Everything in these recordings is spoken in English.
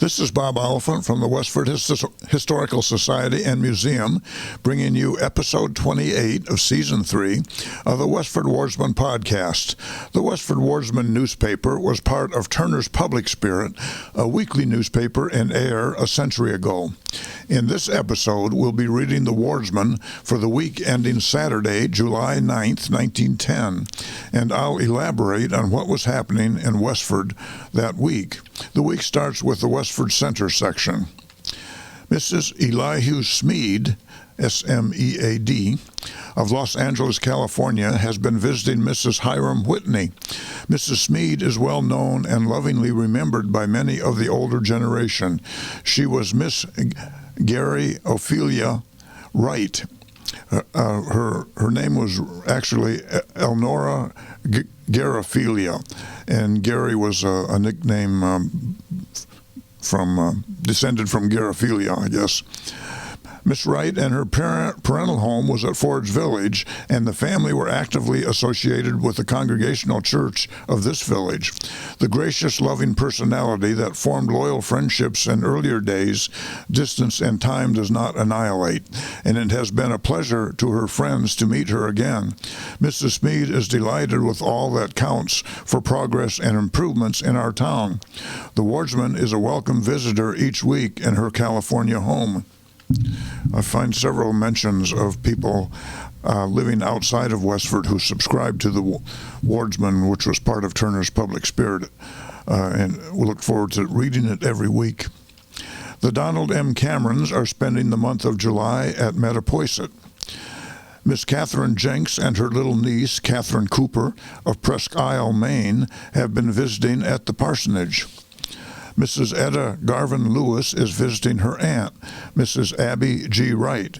This is Bob Oliphant from the Westford Historical Society and Museum, bringing you episode 28 of season 3 of the Westford Wardsman podcast. The Westford Wardsman newspaper was part of Turner's Public Spirit, a weekly newspaper in Ayer a century ago. In this episode, we'll be reading the Wardsman for the week ending Saturday, July 9th, 1910, and I'll elaborate on what was happening in Westford that week. The week starts with the Westford Center section. Mrs. Elihu Smead, S-M-E-A-D, of Los Angeles, California, has been visiting Mrs. Hiram Whitney. Mrs. Smead is well known and lovingly remembered by many of the older generation. She was Miss Gary Ophelia Wright. Her name was actually Elnora Garofelia, and Gary was a nickname descended from Garofelia, I guess. Miss Wright and her parental home was at Ford's Village, and the family were actively associated with the Congregational Church of this village. The gracious, loving personality that formed loyal friendships in earlier days, distance and time does not annihilate, and it has been a pleasure to her friends to meet her again. Mrs. Smead is delighted with all that counts for progress and improvements in our town. The Wardsman is a welcome visitor each week in her California home. I find several mentions of people living outside of Westford who subscribed to the Wardsman, which was part of Turner's Public Spirit, and we look forward to reading it every week. The Donald M. Camerons are spending the month of July at Mattapoisett. Miss Catherine Jenks and her little niece, Catherine Cooper, of Presque Isle, Maine, have been visiting at the parsonage. Mrs. Etta Garvin Lewis is visiting her aunt, Mrs. Abby G. Wright.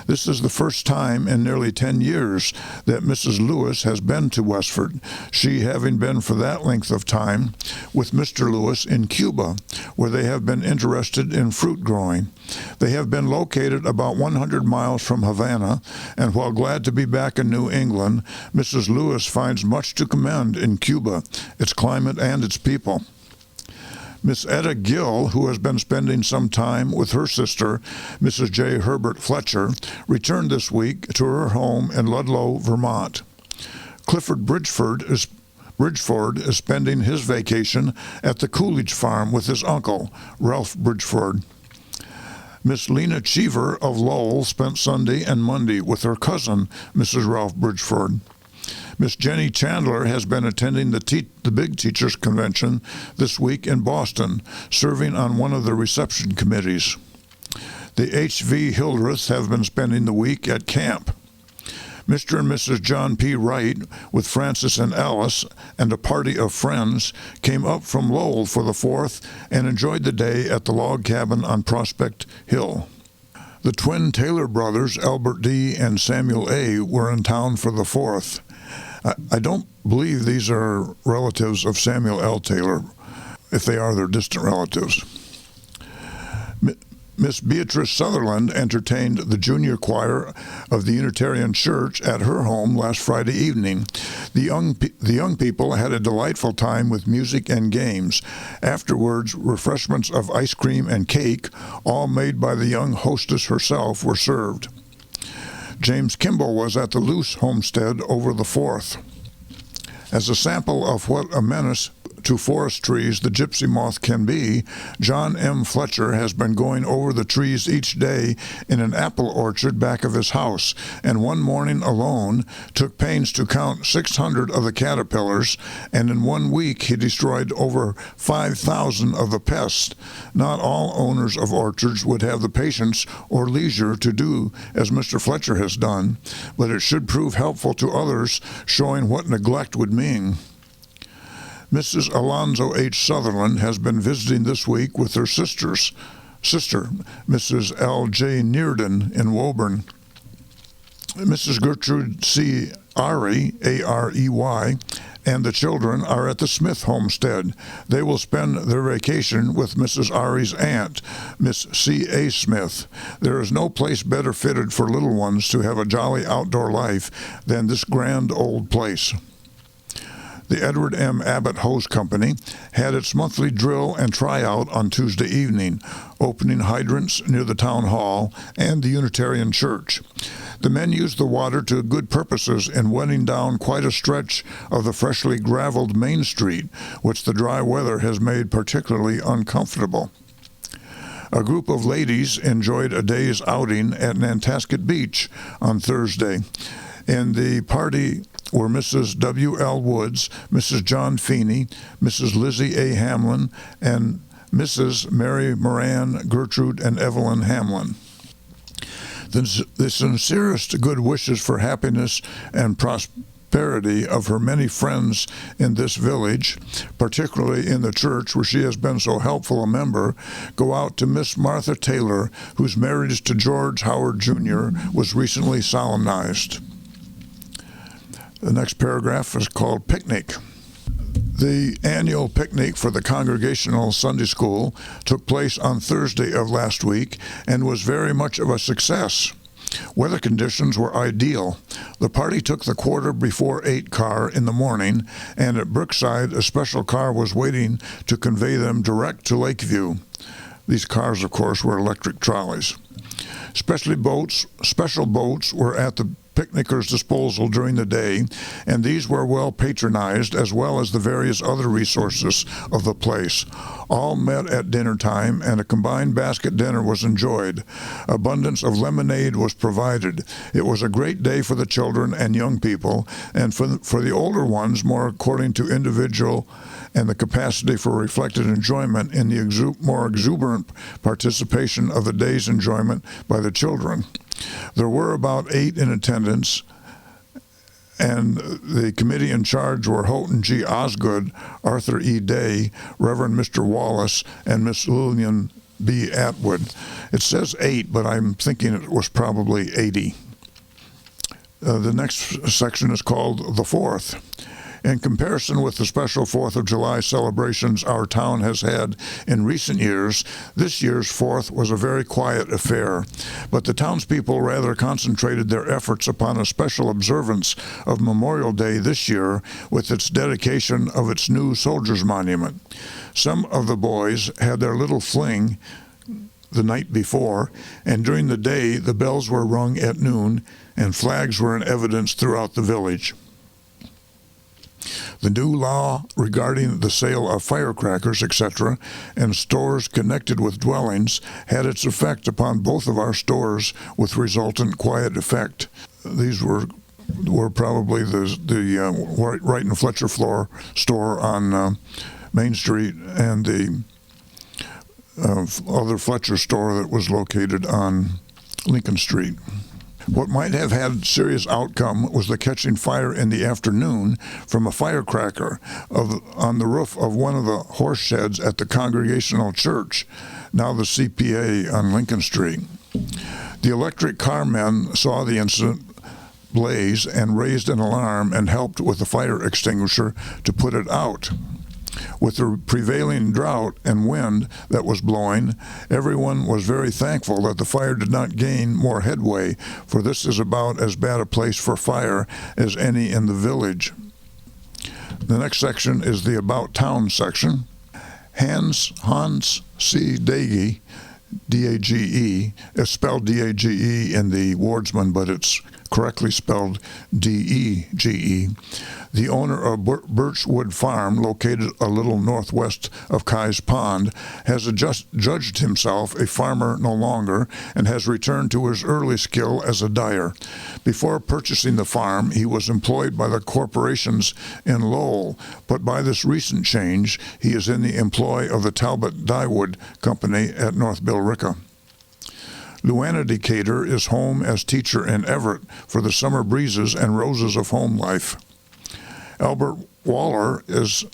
This is the first time in nearly 10 years that Mrs. Lewis has been to Westford, she having been for that length of time with Mr. Lewis in Cuba, where they have been interested in fruit growing. They have been located about 100 miles from Havana, and while glad to be back in New England, Mrs. Lewis finds much to commend in Cuba, its climate and its people. Miss Etta Gill, who has been spending some time with her sister, Mrs. J. Herbert Fletcher, returned this week to her home in Ludlow, Vermont. Clifford Bridgeford is spending his vacation at the Coolidge farm with his uncle, Ralph Bridgeford. Miss Lena Cheever of Lowell spent Sunday and Monday with her cousin, Mrs. Ralph Bridgeford. Miss Jenny Chandler has been attending the Big Teachers Convention this week in Boston, serving on one of the reception committees. The H.V. Hildreths have been spending the week at camp. Mr. and Mrs. John P. Wright, with Francis and Alice and a party of friends, came up from Lowell for the 4th and enjoyed the day at the log cabin on Prospect Hill. The twin Taylor brothers, Albert D. and Samuel A., were in town for the 4th. I don't believe these are relatives of Samuel L. Taylor. If they are, they're distant relatives. Miss Beatrice Sutherland entertained the junior choir of the Unitarian Church at her home last Friday evening. The young people had a delightful time with music and games. Afterwards, refreshments of ice cream and cake, all made by the young hostess herself, were served. James Kimball was at the Luce homestead over the 4th. As a sample of what a menace to forest trees the gypsy moth can be, John M. Fletcher has been going over the trees each day in an apple orchard back of his house, and one morning alone took pains to count 600 of the caterpillars, and in 1 week he destroyed over 5,000 of the pests. Not all owners of orchards would have the patience or leisure to do as Mr. Fletcher has done, but it should prove helpful to others, showing what neglect would mean. Mrs. Alonzo H. Sutherland has been visiting this week with her sister, Mrs. L. J. Nearden in Woburn. Mrs. Gertrude C. Arey, A-R-E-Y, and the children are at the Smith homestead. They will spend their vacation with Mrs. Arey's aunt, Miss C.A. Smith. There is no place better fitted for little ones to have a jolly outdoor life than this grand old place. The Edward M. Abbott Hose Company had its monthly drill and tryout on Tuesday evening, opening hydrants near the town hall and the Unitarian Church. The men used the water to good purposes in wetting down quite a stretch of the freshly graveled Main Street, which the dry weather has made particularly uncomfortable. A group of ladies enjoyed a day's outing at Nantasket Beach on Thursday. In the party were Mrs. W. L. Woods, Mrs. John Feeney, Mrs. Lizzie A. Hamlin, and Mrs. Mary Moran, Gertrude, and Evelyn Hamlin. The sincerest good wishes for happiness and prosperity of her many friends in this village, particularly in the church where she has been so helpful a member, go out to Miss Martha Taylor, whose marriage to George Howard Jr. was recently solemnized. The next paragraph is called Picnic. The annual picnic for the Congregational Sunday School took place on Thursday of last week and was very much of a success. Weather conditions were ideal. The party took the 8:15 car in the morning, and at Brookside a special car was waiting to convey them direct to Lakeview. These cars, of course, were electric trolleys. Special boats were at the picnickers' disposal during the day, and these were well patronized, as well as the various other resources of the place. All met at dinner time, and a combined basket dinner was enjoyed. Abundance of lemonade was provided. It was a great day for the children and young people, and for the older ones, more according to individual and the capacity for reflected enjoyment in the more exuberant participation of the day's enjoyment by the children. There were about 8 in attendance, and the committee in charge were Houghton G. Osgood, Arthur E. Day, Reverend Mr. Wallace, and Miss Lillian B. Atwood. It says 8, but I'm thinking it was probably 80. The next section is called The Fourth. In comparison with the special 4th of July celebrations our town has had in recent years, this year's 4th was a very quiet affair, but the townspeople rather concentrated their efforts upon a special observance of Memorial Day this year with its dedication of its new Soldiers' Monument. Some of the boys had their little fling the night before, and during the day the bells were rung at noon and flags were in evidence throughout the village. The new law regarding the sale of firecrackers, etc., and stores connected with dwellings had its effect upon both of our stores with resultant quiet effect. These were probably the Wright and Fletcher floor store on Main Street and the other Fletcher store that was located on Lincoln Street. What might have had serious outcome was the catching fire in the afternoon from a firecracker on the roof of one of the horse sheds at the Congregational Church, now the CPA on Lincoln Street. The electric car men saw the incident blaze and raised an alarm and helped with the fire extinguisher to put it out. With the prevailing drought and wind that was blowing, everyone was very thankful that the fire did not gain more headway, for this is about as bad a place for fire as any in the village. The next section is the About Town section. Hans C. Dage, D-A-G-E, it's spelled D-A-G-E in the Wardsman, but it's correctly spelled D-E-G-E. The owner of Birchwood Farm, located a little northwest of Kai's Pond, has judged himself a farmer no longer and has returned to his early skill as a dyer. Before purchasing the farm, he was employed by the corporations in Lowell, but by this recent change, he is in the employ of the Talbot Dyewood Company at North Billerica. Luana Decatur is home as teacher in Everett for the summer breezes and roses of home life. Albert Waller is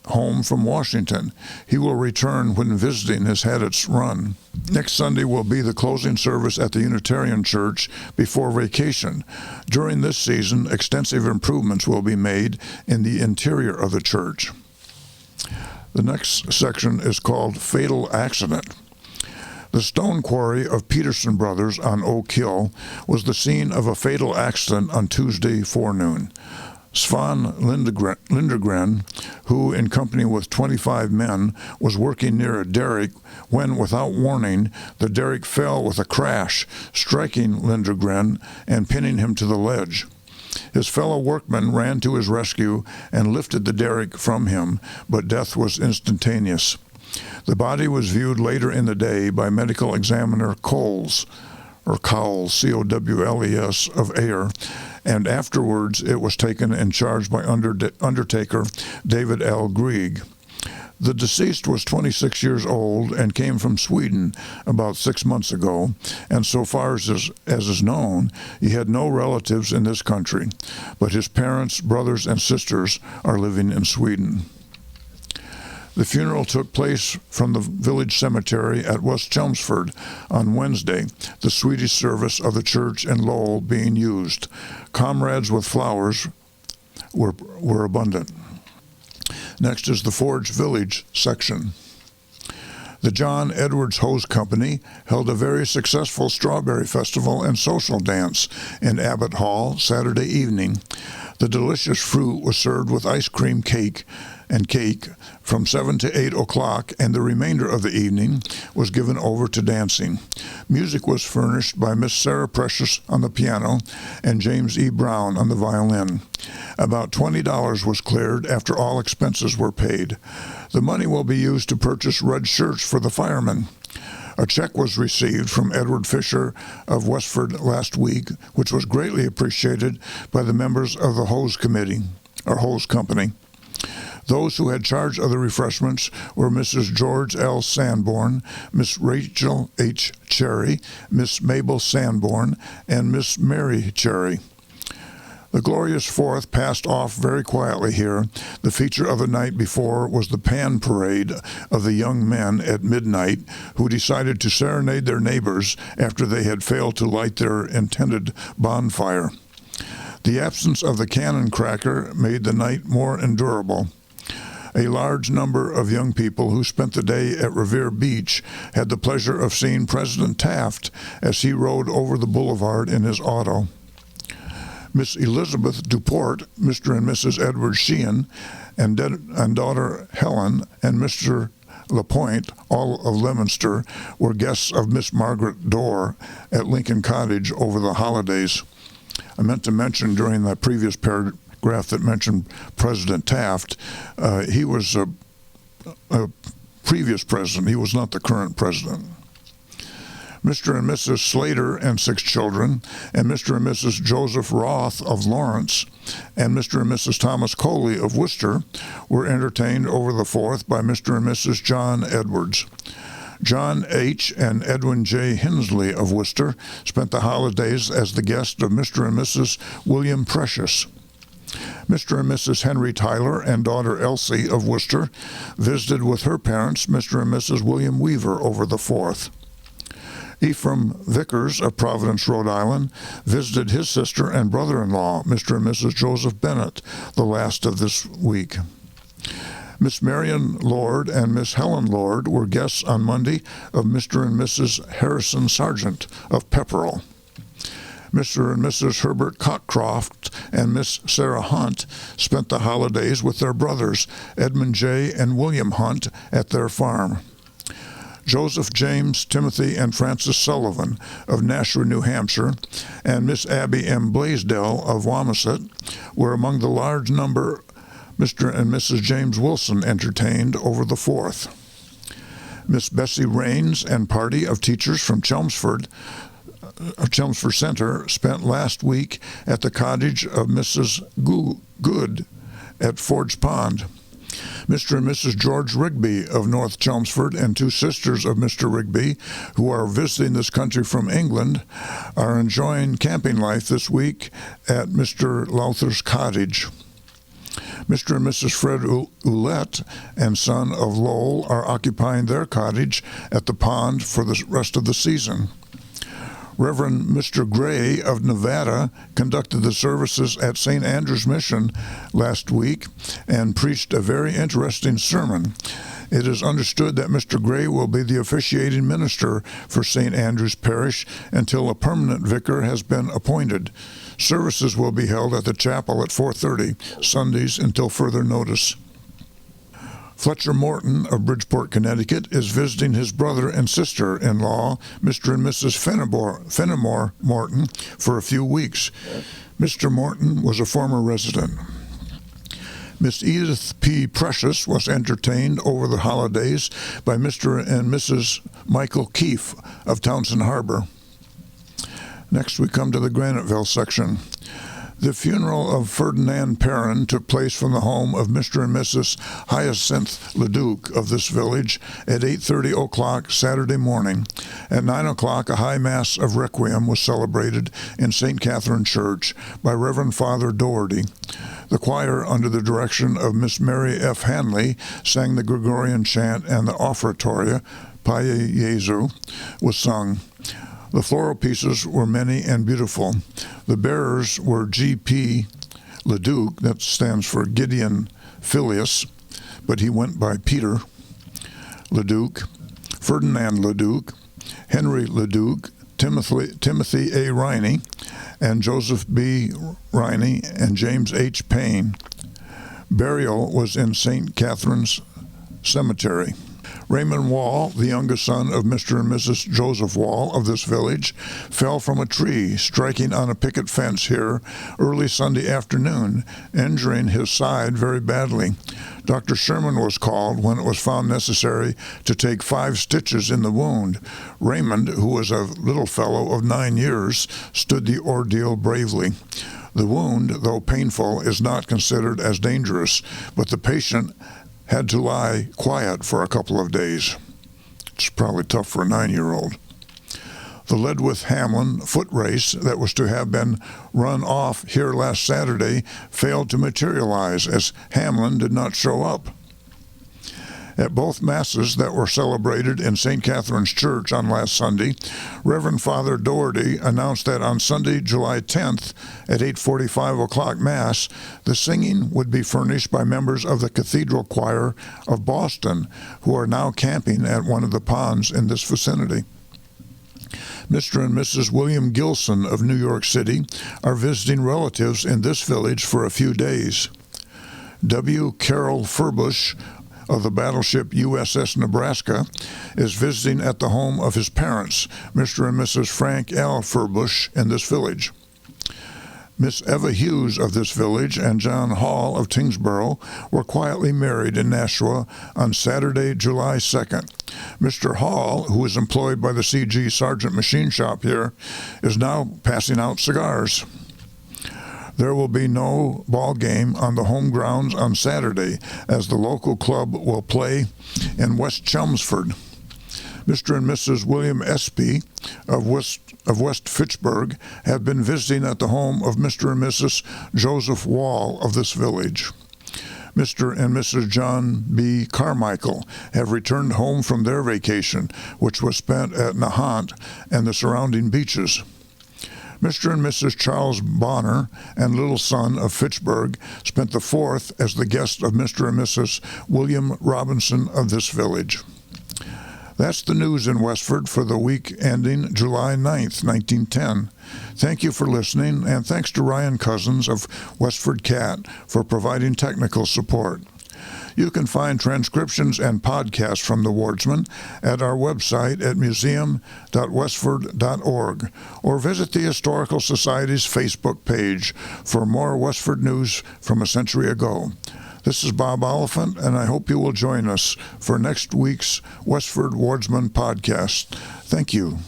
home from Washington. He will return when visiting has had its run. Next Sunday will be the closing service at the Unitarian Church before vacation. During this season, extensive improvements will be made in the interior of the church. The next section is called Fatal Accident. The stone quarry of Peterson Brothers on Oak Hill was the scene of a fatal accident on Tuesday forenoon. Svan Lindegren, who, in company with 25 men, was working near a derrick when, without warning, the derrick fell with a crash, striking Lindegren and pinning him to the ledge. His fellow workmen ran to his rescue and lifted the derrick from him, but death was instantaneous. The body was viewed later in the day by medical examiner Cowles, C-O-W-L-E-S, of Ayer, and afterwards it was taken in charge by Undertaker David L. Grieg. The deceased was 26 years old and came from Sweden about 6 months ago, and so far as is known, he had no relatives in this country, but his parents, brothers, and sisters are living in Sweden. The funeral took place from the village cemetery at West Chelmsford on Wednesday, the Swedish service of the church in Lowell being used. Comrades with flowers were abundant. Next is the Forge Village section. The John Edwards Hose Company held a very successful strawberry festival and social dance in Abbott Hall Saturday evening. The delicious fruit was served with ice cream cake from 7 to 8 o'clock, and the remainder of the evening was given over to dancing. Music was furnished by Miss Sarah Precious on the piano and James E. Brown on the violin. About $20 was cleared after all expenses were paid. The money will be used to purchase red shirts for the firemen. A check was received from Edward Fisher of Westford last week, which was greatly appreciated by the members of the Hose Company. Those who had charge of the refreshments were Mrs. George L. Sanborn, Miss Rachel H. Cherry, Miss Mabel Sanborn, and Miss Mary Cherry. The glorious Fourth passed off very quietly here. The feature of the night before was the pan parade of the young men at midnight who decided to serenade their neighbors after they had failed to light their intended bonfire. The absence of the cannon cracker made the night more endurable. A large number of young people who spent the day at Revere Beach had the pleasure of seeing President Taft as he rode over the boulevard in his auto. Miss Elizabeth Duport, Mr. and Mrs. Edward Sheehan, and daughter Helen, and Mr. LaPointe, all of Leominster, were guests of Miss Margaret Dorr at Lincoln Cottage over the holidays. I meant to mention during the previous paragraph that mentioned President Taft, he was a previous president. He was not the current president. Mr. and Mrs. Slater and 6 children, and Mr. and Mrs. Joseph Roth of Lawrence, and Mr. and Mrs. Thomas Coley of Worcester were entertained over the 4th by Mr. and Mrs. John Edwards. John H. and Edwin J. Hensley of Worcester spent the holidays as the guest of Mr. and Mrs. William Precious. Mr. and Mrs. Henry Tyler and daughter Elsie of Worcester visited with her parents, Mr. and Mrs. William Weaver, over the 4th. Ephraim Vickers of Providence, Rhode Island, visited his sister and brother-in-law, Mr. and Mrs. Joseph Bennett, the last of this week. Miss Marion Lord and Miss Helen Lord were guests on Monday of Mr. and Mrs. Harrison Sargent of Pepperell. Mr. and Mrs. Herbert Cockcroft and Miss Sarah Hunt spent the holidays with their brothers, Edmund J. and William Hunt, at their farm. Joseph James, Timothy, and Frances Sullivan of Nashua, New Hampshire, and Miss Abby M. Blaisdell of Wamasett were among the large number Mr. and Mrs. James Wilson entertained over the 4th. Miss Bessie Raines and party of teachers from Chelmsford Center spent last week at the cottage of Mrs. Good at Forge Pond. Mr. and Mrs. George Rigby of North Chelmsford and 2 sisters of Mr. Rigby, who are visiting this country from England, are enjoying camping life this week at Mr. Lowther's cottage. Mr. and Mrs. Fred Ouellette and son of Lowell are occupying their cottage at the pond for the rest of the season. Reverend Mr. Gray of Nevada conducted the services at St. Andrew's Mission last week and preached a very interesting sermon. It is understood that Mr. Gray will be the officiating minister for St. Andrew's Parish until a permanent vicar has been appointed. Services will be held at the chapel at 4:30, Sundays until further notice. Fletcher Morton of Bridgeport, Connecticut, is visiting his brother and sister-in-law, Mr. and Mrs. Fenimore Morton, for a few weeks. Mr. Morton was a former resident. Miss Edith P. Precious was entertained over the holidays by Mr. and Mrs. Michael Keefe of Townsend Harbor. Next, we come to the Graniteville section. The funeral of Ferdinand Perrin took place from the home of Mr. and Mrs. Hyacinth Leduc of this village at 8:30 o'clock Saturday morning. At 9 o'clock, a high mass of requiem was celebrated in St. Catherine Church by Reverend Father Doherty. The choir, under the direction of Miss Mary F. Hanley, sang the Gregorian chant, and the offertoria, Paye Jesu, was sung. The floral pieces were many and beautiful. The bearers were G.P. Leduc, that stands for Gideon Phileas, but he went by Peter Leduc, Ferdinand Leduc, Henry Leduc, Timothy A. Riney, and Joseph B. Riney, and James H. Payne. Burial was in St. Catherine's Cemetery. Raymond Wall, the youngest son of Mr. and Mrs. Joseph Wall of this village, fell from a tree, striking on a picket fence here early Sunday afternoon, injuring his side very badly. Dr. Sherman was called when it was found necessary to take 5 stitches in the wound. Raymond, who was a little fellow of 9 years, stood the ordeal bravely. The wound, though painful, is not considered as dangerous, but the patient had to lie quiet for a couple of days. It's probably tough for a 9-year-old. The Ledwith-Hamlin foot race that was to have been run off here last Saturday failed to materialize as Hamlin did not show up. At both masses that were celebrated in St. Catherine's Church on last Sunday, Reverend Father Doherty announced that on Sunday, July 10th, at 8:45 o'clock Mass, the singing would be furnished by members of the Cathedral Choir of Boston, who are now camping at one of the ponds in this vicinity. Mr. and Mrs. William Gilson of New York City are visiting relatives in this village for a few days. W. Carroll Furbush of the battleship USS Nebraska is visiting at the home of his parents, Mr. and Mrs. Frank L. Furbush, in this village. Miss Eva Hughes of this village and John Hall of Tingsboro were quietly married in Nashua on Saturday, July 2nd. Mr. Hall, who is employed by the C.G. Sargent Machine Shop here, is now passing out cigars. There will be no ball game on the home grounds on Saturday, as the local club will play in West Chelmsford. Mr. and Mrs. William Espy of West Fitchburg have been visiting at the home of Mr. and Mrs. Joseph Wall of this village. Mr. and Mrs. John B. Carmichael have returned home from their vacation, which was spent at Nahant and the surrounding beaches. Mr. and Mrs. Charles Bonner and little son of Fitchburg spent the 4th as the guest of Mr. and Mrs. William Robinson of this village. That's the news in Westford for the week ending July 9th, 1910. Thank you for listening, and thanks to Ryan Cousins of Westford Cat for providing technical support. You can find transcriptions and podcasts from the Wardsman at our website at museum.westford.org, or visit the Historical Society's Facebook page for more Westford news from a century ago. This is Bob Oliphant, and I hope you will join us for next week's Westford Wardsman podcast. Thank you.